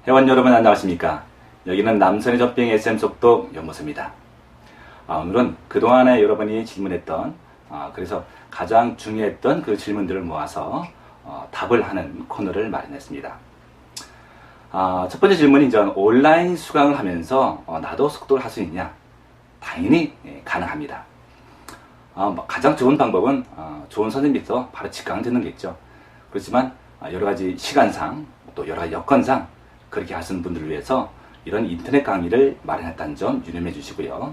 회원 여러분 안녕하십니까? 여기는 남선의 젖병 SM 속독 연구소입니다. 오늘은 그동안에 여러분이 질문했던 그래서 가장 중요했던 그 질문들을 모아서 답을 하는 코너를 마련했습니다. 첫 번째 질문이 이제 온라인 수강을 하면서 나도 속독을 할 수 있냐? 당연히 가능합니다. 가장 좋은 방법은 좋은 선생님께서 바로 직강을 듣는 게 있죠. 그렇지만 여러 가지 시간상 또 여러 가지 여건상 그렇게 하시는 분들을 위해서 이런 인터넷 강의를 마련했다는 점 유념해 주시고요.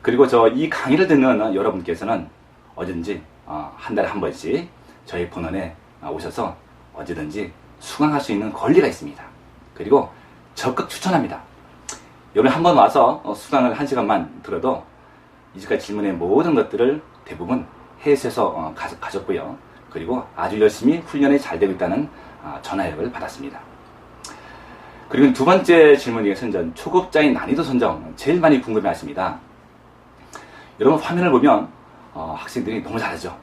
그리고 이 강의를 듣는 여러분께서는 언제든지 한 달에 한 번씩 저희 본원에 오셔서 언제든지 수강할 수 있는 권리가 있습니다. 그리고 적극 추천합니다. 여러분 한번 와서 수강을 1시간만 들어도 이제까지 질문의 모든 것들을 대부분 해소해서 가졌고요. 그리고 아주 열심히 훈련이 잘 되고 있다는 전화역을 받았습니다. 그리고 두 번째 질문이 선전, 초급자의 난이도 선정 제일 많이 궁금해 하십니다. 여러분 화면을 보면 학생들이 너무 잘하죠.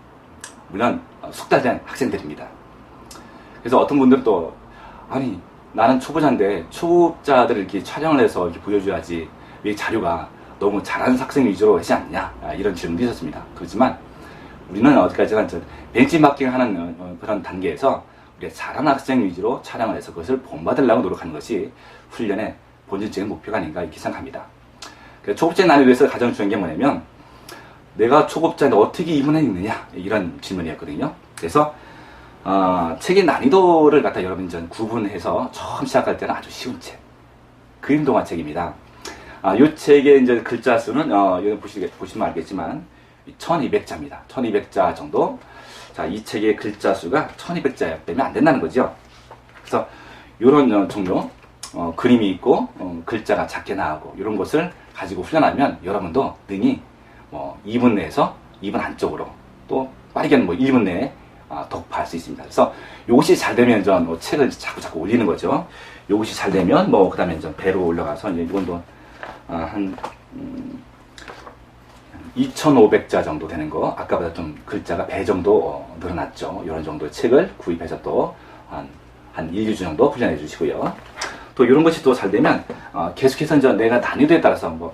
물론 숙달된 학생들입니다. 그래서 어떤 분들은 또 아니 나는 초보자인데 초급자들을 이렇게 촬영을 해서 이렇게 보여줘야지 왜 자료가 너무 잘하는 학생 위주로 하지 않느냐 이런 질문도 있었습니다. 그렇지만 우리는 어디까지나 벤치마킹 하는 그런 단계에서 우리가 잘하는 학생 위주로 촬영을 해서 그것을 본받으려고 노력하는 것이 훈련의 본질적인 목표가 아닌가 이렇게 생각합니다. 초급자 난이도에서 가장 중요한 게 뭐냐면 내가 초급자인데 어떻게 이분에 있느냐 이런 질문이었거든요. 그래서 책의 난이도를 갖다 여러분 구분해서 처음 시작할 때는 아주 쉬운 책, 그림 동화 책입니다. 이 책의 이제 글자 수는 여기 보시면 알겠지만 1200자입니다. 1200자 정도. 자, 이 책의 글자 수가 1200자 빼면 안 된다는 거죠. 그래서 이런 종류 그림이 있고 글자가 작게 나오고 이런 것을 가지고 훈련하면 여러분도 능히 2분 내에서 2분 안쪽으로 또 빠르게는 1분 내에 독파할 수 있습니다. 그래서 이것이 잘 되면 책을 자꾸 올리는 거죠. 이것이 잘 되면 그 다음에 배로 올라가서 이제 이건도 한 2500자 정도 되는 거, 아까보다 좀 글자가 배 정도 늘어났죠. 이런 정도의 책을 구입해서 또 한 1, 2주 정도 훈련해 주시고요. 또 이런 것이 또 잘 되면 계속해서 내가 난이도에 따라서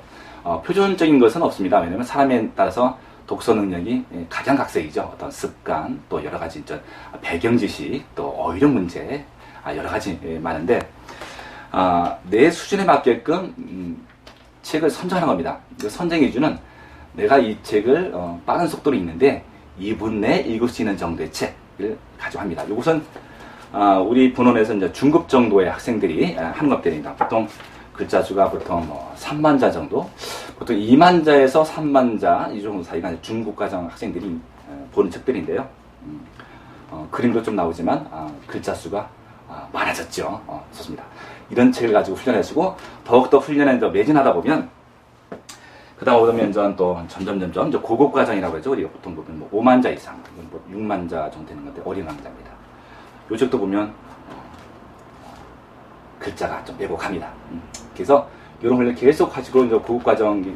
표준적인 것은 없습니다. 왜냐면 사람에 따라서 독서 능력이 각양각색이죠. 어떤 습관, 또 여러 가지 배경 지식, 또 어휘력 문제, 여러 가지 많은데 내 수준에 맞게끔 책을 선정하는 겁니다. 그 선정 기준은 내가 이 책을 빠른 속도로 읽는데 2분 내에 읽을 수 있는 정도의 책을 가져갑니다. 이것은 우리 본원에서 이제 중급 정도의 학생들이 하는 것들입니다. 보통 글자 수가 보통 3만 자 정도, 보통 2만 자에서 3만 자 이 정도 사이가 중급 과정 학생들이 보는 책들인데요. 그림도 좀 나오지만 글자 수가 많아졌죠. 좋습니다. 이런 책을 가지고 훈련하시고 더욱더 훈련에 매진하다 보면 그 다음 오면 또 점점 고급 과정이라고 하죠. 우리가 보통 보면 5만 자 이상, 6만 자 정도 되는 건데 어린 왕자입니다. 요 책도 보면 글자가 좀 왜곡합니다. 그래서 이런 훈련 계속 하시고 이제 고급 과정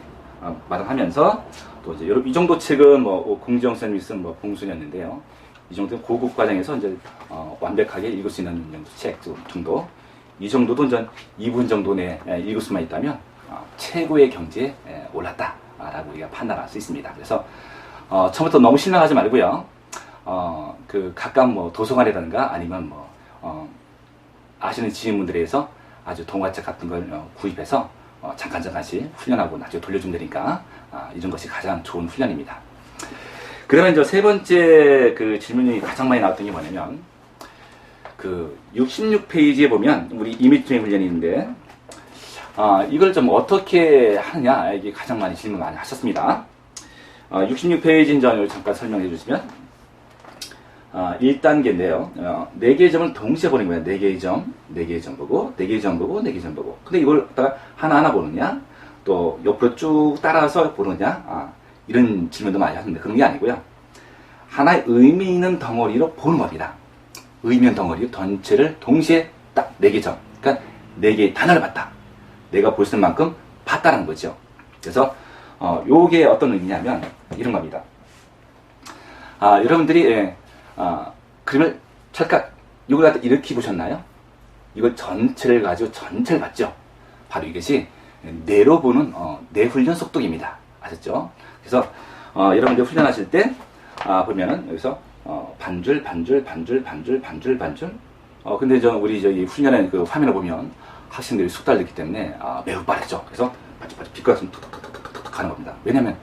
마련하면서 또 이제 이 정도 책은 공지영 선생님이 쓴 봉순이었는데요. 이 정도 고급 과정에서 이제 완벽하게 읽을 수 있는 책 정도, 이 정도도 이제 2분 정도 내에 읽을 수만 있다면 최고의 경지에 올랐다라고 우리가 판단할 수 있습니다. 그래서 처음부터 너무 실망하지 말고요. 각각 도서관이라든가 아니면 아시는 지인분들에서 아주 동화책 같은 걸 구입해서 잠깐씩 훈련하고 나중에 돌려주면 되니까 이런 것이 가장 좋은 훈련입니다. 그러면 이제 세 번째 그 질문이 가장 많이 나왔던 게 뭐냐면 66페이지에 보면 우리 이미지 트레이닝 훈련이 있는데 이걸 좀 어떻게 하느냐 이게 가장 많이 질문 많이 하셨습니다. 66페이지인 점을 잠깐 설명해 주시면 1단계인데요. 4개의 점을 동시에 보는 거예요. 4개의 점, 4개의 점 보고, 4개의 점 보고, 4개의 점 보고. 근데 이걸 갖다가 하나하나 보느냐, 또 옆으로 쭉 따라서 보느냐, 이런 질문도 많이 하는데 그런 게 아니고요. 하나의 의미 있는 덩어리로 보는 겁니다. 의미 있는 덩어리 전체를 동시에 딱 4개 점, 그러니까 4개의 단어를 봤다. 내가 볼 수 있는 만큼 봤다는 거죠. 그래서 요게 어떤 의미냐면 이런 겁니다. 여러분들이 그림을 찰칵 이걸 갖다 이렇게 보셨나요? 이걸 전체를 가지고 전체를 봤죠. 바로 이것이 뇌로 보는 뇌 훈련 속독입니다. 아셨죠? 그래서 여러분들 훈련하실 때 보면은 여기서 반줄 근데 우리 저기 훈련의 그 화면을 보면 학생들이 숙달됐기 때문에 매우 빠르죠. 그래서 빛과 톡톡톡톡톡 하는 겁니다. 왜냐면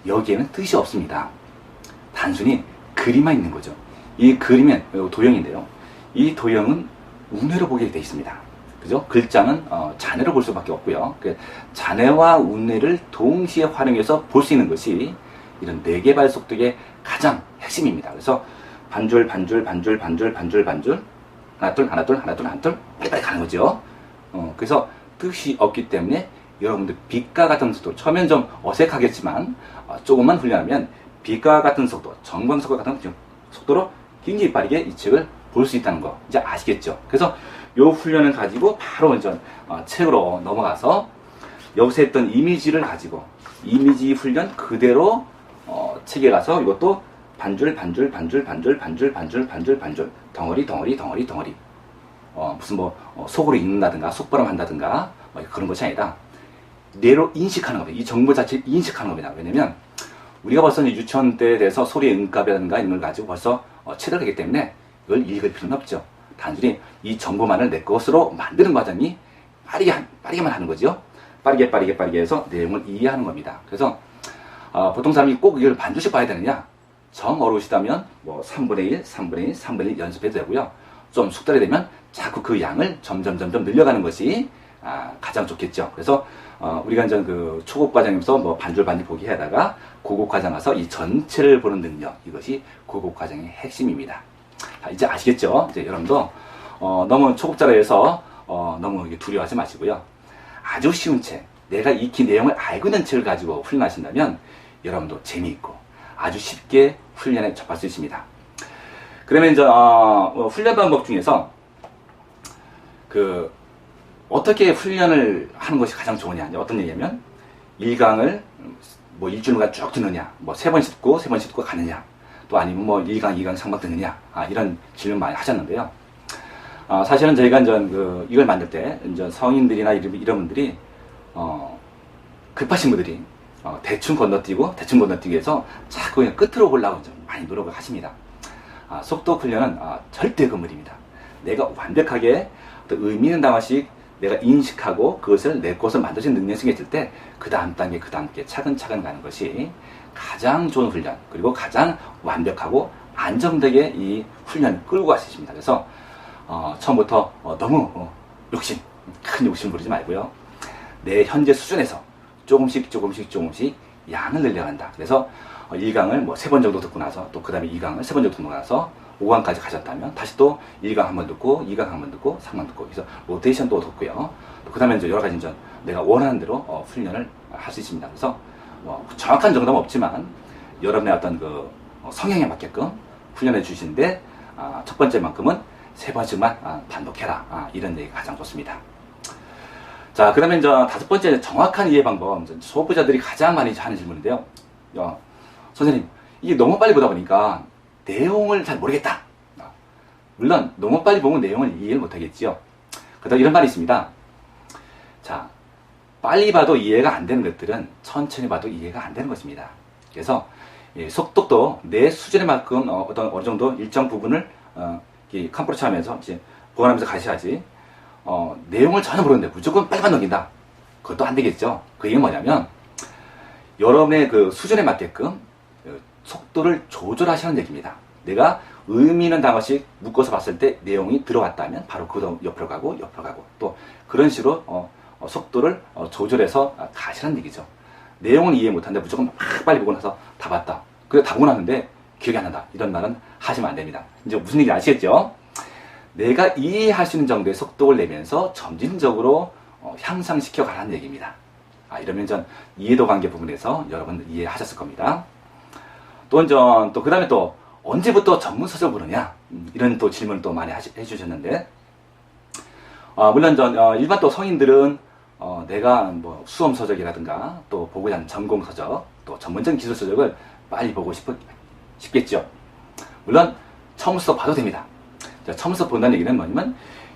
여기에는 뜻이 없습니다. 단순히 그림만 있는 거죠. 이 그림은 도형인데요. 이 도형은 운해로 보게 되어 있습니다. 그죠? 글자는 잔해로 볼 수밖에 없고요. 잔해와 운해를 동시에 활용해서 볼 수 있는 것이 이런 뇌개발 속독의 가장 핵심입니다. 그래서 반줄 하나 둘 빨리빨리 가는 거죠. 그래서 뜻이 없기 때문에 여러분들 빛과 같은 속도, 처음엔 좀 어색하겠지만 조금만 훈련하면 빛과 같은 속도, 정광석과 같은 속도로 굉장히 빠르게 이 책을 볼 수 있다는 거 이제 아시겠죠? 그래서 요 훈련을 가지고 바로 이제 책으로 넘어가서 여기서 했던 이미지를 가지고 이미지 훈련 그대로 책에 가서 이것도 반줄 덩어리 무슨 속으로 읽는다든가 속바람 한다든가 그런 것이 아니라 뇌로 인식하는 겁니다. 이 정보 자체를 인식하는 겁니다. 왜냐면 우리가 벌써 유치원 때 돼서 소리의 음값이라든가 이런 걸 가지고 벌써 체득을 하기 때문에 이걸 읽을 필요는 없죠. 단순히 이 정보만을 내 것으로 만드는 과정이 빠르게만 하는 거죠. 빠르게 해서 내용을 이해하는 겁니다. 그래서 보통 사람이 꼭 이걸 반드시 봐야 되느냐? 정 어려우시다면 3분의 1 연습해도 되고요. 좀 숙달이 되면 자꾸 그 양을 점점 늘려가는 것이 가장 좋겠죠. 그래서 우리가 이제 그 초급 과정에서 반줄 보기 하다가 고급 과정 가서 이 전체를 보는 능력, 이것이 고급 과정의 핵심입니다. 이제 아시겠죠? 이제 여러분도 너무 초급자라 해서 너무 두려워하지 마시고요. 아주 쉬운 책, 내가 익힌 내용을 알고 있는 책을 가지고 훈련하신다면 여러분도 재미있고 아주 쉽게 훈련에 접할 수 있습니다. 그러면 이제 훈련 방법 중에서 어떻게 훈련을 하는 것이 가장 좋으냐? 어떤 얘기냐면 1강을 일주일간 쭉 듣느냐, 3번 씹고 가느냐, 또 아니면 1강, 2강 상방 듣느냐, 이런 질문 많이 하셨는데요. 사실은 저희가 이걸 만들 때 성인들이나 이런 분들이 급하신 분들이 대충 건너뛰기 해서 자꾸 그냥 끝으로 보려고 많이 노력을 하십니다. 속독 훈련은 절대 금물입니다. 내가 완벽하게 의미 있는 단어씩 내가 인식하고 그것을 내 것을 만드는 능력이 생겼을 때 그 다음 단계 차근차근 가는 것이 가장 좋은 훈련, 그리고 가장 완벽하고 안정되게 이 훈련을 끌고 갈 수 있습니다. 그래서 처음부터 너무 큰 욕심 부리지 말고요. 내 현재 수준에서 조금씩 양을 늘려간다. 그래서 1강을 3번 정도 듣고 나서 또 그 다음에 2강을 3번 정도 듣고 나서 5강까지 가셨다면 다시 또 1강 한번 듣고 2강 한번 듣고 3강 듣고 그래서 로테이션 또 듣고요. 그 다음에 여러 가지 내가 원하는 대로 훈련을 할 수 있습니다. 그래서 정확한 정답은 없지만 여러분의 어떤 성향에 맞게끔 훈련해 주시는데 첫 번째만큼은 3번씩만 반복해라. 이런 얘기가 가장 좋습니다. 자, 그러면 다섯 번째 정확한 이해 방법. 초보자들이 가장 많이 하는 질문인데요. 선생님, 이게 너무 빨리 보다 보니까 내용을 잘 모르겠다. 물론 너무 빨리 보면 내용을 이해를 못하겠지요. 그러다 이런 말이 있습니다. 자, 빨리 봐도 이해가 안 되는 것들은 천천히 봐도 이해가 안 되는 것입니다. 그래서 속독도 내 수준에 만큼 어느 정도 일정 부분을 컴프로처 하면서 이제 보완하면서 가셔야지. 내용을 전혀 모르는데 무조건 빨리만 넘긴다. 그것도 안 되겠죠. 그 얘기는 뭐냐면 여러분의 그 수준에 맞게끔 속도를 조절하시는 얘기입니다. 내가 의미 있는 단어씩 묶어서 봤을 때 내용이 들어왔다면 바로 그 옆으로 가고 또 그런 식으로 속도를 조절해서 가시라는 얘기죠. 내용은 이해 못하는데 무조건 막 빨리 보고 나서 다 봤다. 그래 다 보고 났는데 기억이 안 난다. 이런 말은 하시면 안 됩니다. 이제 무슨 얘기인지 아시겠죠? 내가 이해할 수 있는 정도의 속도를 내면서 점진적으로 향상시켜 가라는 얘기입니다. 이러면 이해도 관계 부분에서 여러분 이해하셨을 겁니다. 또 그 다음에 또 언제부터 전문 서적을 보느냐? 이런 또 질문을 또 많이 해주셨는데, 물론 일반 또 성인들은 내가 수험 서적이라든가 또 보고자 하는 전공 서적, 또 전문적인 기술 서적을 빨리 보고 싶겠죠. 물론 처음부터 봐도 됩니다. 처음부터 본다는 얘기는 뭐냐면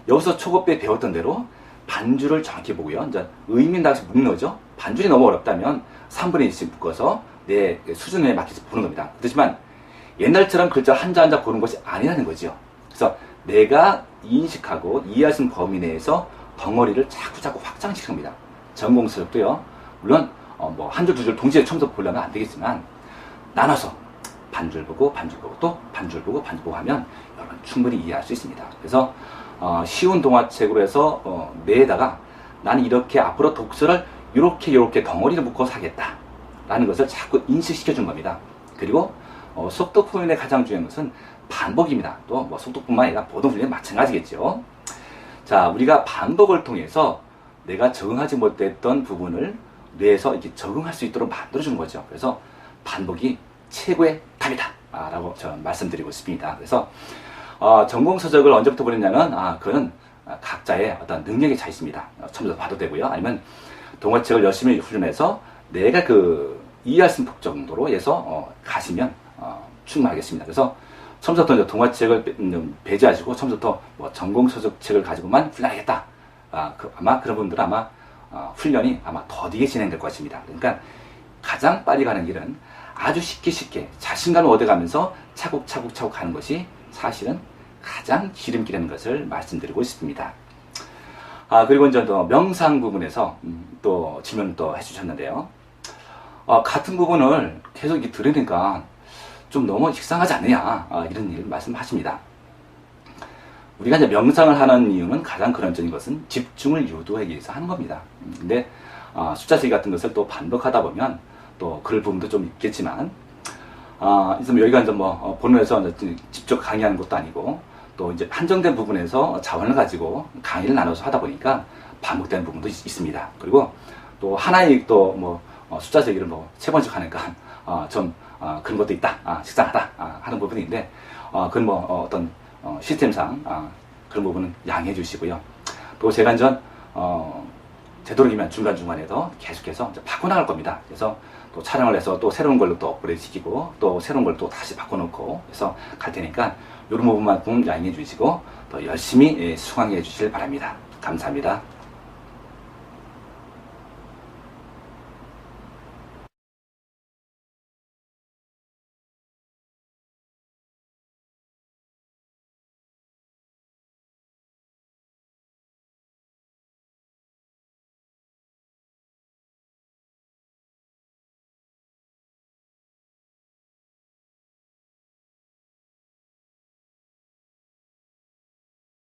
여기서 초급에 배웠던 대로 반줄을 정확히 보고요. 이제 의민당시 묶는 거죠. 반줄이 너무 어렵다면 3분의 1씩 묶어서 내 수준에 맞춰서 보는 겁니다. 그렇지만 옛날처럼 글자 한자 한자 보는 것이 아니라는 거죠. 그래서 내가 인식하고 이해할 수 있는 범위 내에서 덩어리를 자꾸 확장시키는 겁니다. 전공서적도요. 물론 뭐 한 줄 두 줄 동시에 처음부터 보려면 안 되겠지만 나눠서 반줄 보고 또 반줄 보고 하면 여러분 충분히 이해할 수 있습니다. 그래서 쉬운 동화책으로 해서 내에다가 나는 이렇게 앞으로 독서를 이렇게 덩어리를 묶어서 하겠다 라는 것을 자꾸 인식시켜 준 겁니다. 그리고 속독 훈련의 가장 중요한 것은 반복입니다. 또 뭐 속독뿐만 아니라 모든 훈련이 마찬가지겠죠. 자, 우리가 반복을 통해서 내가 적응하지 못했던 부분을 뇌에서 이렇게 적응할 수 있도록 만들어주는 거죠. 그래서 반복이 최고의 답이다 라고 저는 말씀드리고 싶습니다. 그래서 전공서적을 언제부터 보냈냐면 그거는 각자의 어떤 능력에 차 있습니다. 처음부터 봐도 되고요. 아니면 동화책을 열심히 훈련해서 내가 이해할 수 있는 정도로 해서 가시면 충분하겠습니다. 그래서 처음부터 이제 동화책을 배제하시고 처음부터 뭐 전공서적 책을 가지고만 훈련하겠다. 아마 그런 분들은 훈련이 더디게 진행될 것입니다. 그러니까 가장 빨리 가는 길은 아주 쉽게 자신감을 얻어가면서 차곡차곡 가는 것이 사실은 가장 지름길이라는 것을 말씀드리고 싶습니다. 그리고 이제 또 명상 부분에서 또 질문을 또 해주셨는데요. 같은 부분을 계속 이렇게 들으니까 좀 너무 식상하지 않느냐 이런 일 말씀하십니다. 우리가 이제 명상을 하는 이유는 가장 근원적인 것은 집중을 유도하기 위해서 하는 겁니다. 근데 숫자세기 같은 것을 또 반복하다 보면 또 그럴 부분도 좀 있겠지만 여기가 이제 뭐 본론에서 직접 강의하는 것도 아니고 또 이제 한정된 부분에서 자원을 가지고 강의를 나눠서 하다 보니까 반복되는 부분도 있습니다. 그리고 또 하나의 또 뭐 숫자 세기를 뭐 3번씩 하니까 좀 그런 것도 있다, 식상하다 하는 부분인데 그건 뭐 어떤 시스템상 그런 부분은 양해해 주시고요. 또 제가 이제 되도록이면 중간중간에도 계속해서 이제 바꿔나갈 겁니다. 그래서 또 촬영을 해서 또 새로운 걸로 또 업그레이드 시키고 또 새로운 걸 또 다시 바꿔놓고 해서 갈 테니까 이런 부분만큼 양해해 주시고 또 열심히 수강해 주시길 바랍니다. 감사합니다.